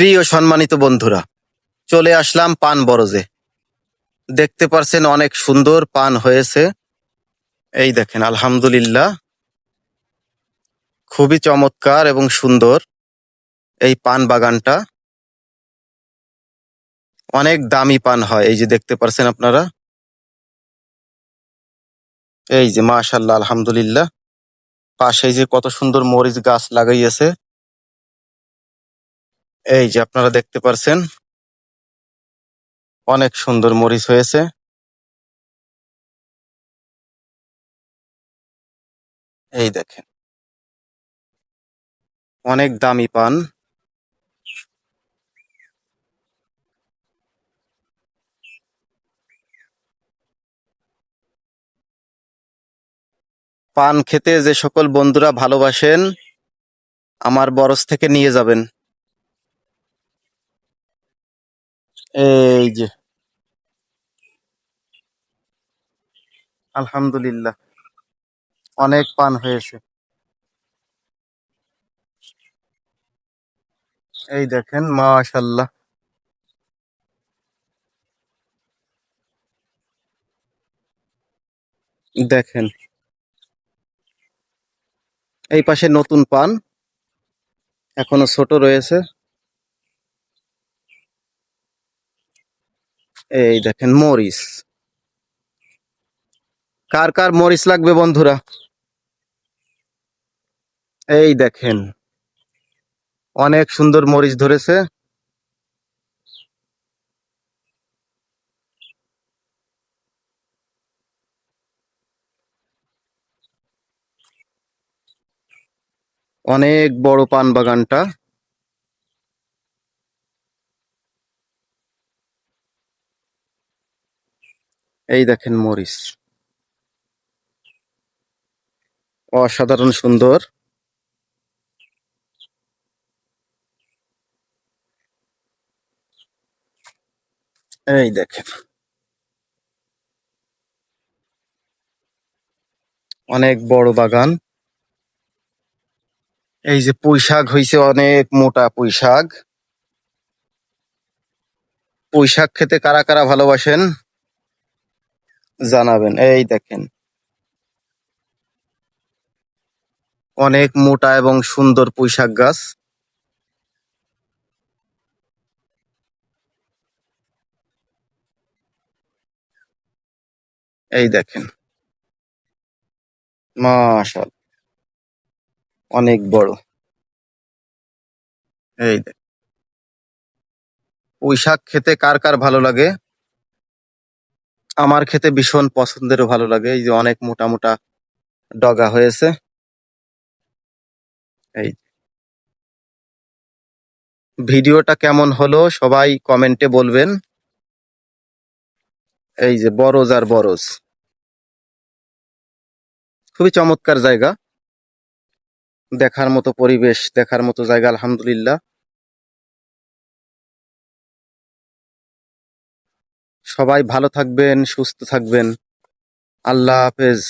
প্রিয় সম্মানিত বন্ধুরা, চলে আসলাম পান বরজে। দেখতে পারছেন অনেক সুন্দর পান হয়েছে। এই দেখেন, আলহামদুলিল্লাহ, খুবই চমৎকার এবং সুন্দর এই পান বাগানটা। অনেক দামি পান হয়, এই যে দেখতে পারছেন আপনারা। এই যে মাশাআল্লাহ, আলহামদুলিল্লাহ, পাশে যে কত সুন্দর মরিচ গাছ লাগাইয়েছে। এই যে আপনারা দেখতে পারছেন, অনেক সুন্দর মরিচ হয়েছে। এই দেখেন, অনেক দামি পান। পান খেতে যে সকল বন্ধুরা ভালোবাসেন, আমার বরজ থেকে নিয়ে যাবেন। এই যে আলহামদুলিল্লাহ, অনেক পান হয়েছে। এই দেখেন, মাশাআল্লাহ, দেখেন এই পাশে নতুন পান এখনো ছোট রয়েছে। এই দেখেন মরিচ, কার কার মরিচ লাগবে বন্ধুরা? এই দেখেন, অনেক সুন্দর মরিচ ধরেছে। অনেক বড় পান বাগানটা। এই দেখেন মরিচ, অসাধারণ সুন্দর। এই দেখেন, অনেক বড় বাগান। এই যে পুঁই শাক হয়েছে, অনেক মোটা পুঁই শাক। পুঁই শাক খেতে কারা কারা ভালোবাসেন জানাবেন। এই দেখেন, অনেক মোটা এবং সুন্দর পুঁই শাক গাছ। এই দেখেন, মাশাআল্লাহ, অনেক বড়। এই দেখেন, পুঁই শাক খেতে কার কার ভালো লাগে? আমার খেতে ভীষণ পছন্দেরও, ভালো লাগে। এই যে অনেক মোটা মোটা ডগা হয়েছে। এই ভিডিওটা কেমন হলো সবাই কমেন্টে বলবেন। এই যে বরজ আর বরজ, খুবই চমৎকার জায়গা, দেখার মতো পরিবেশ, দেখার মতো জায়গা, আলহামদুলিল্লাহ। সবাই ভালো থাকবেন, সুস্থ থাকবেন। আল্লাহ হাফেজ।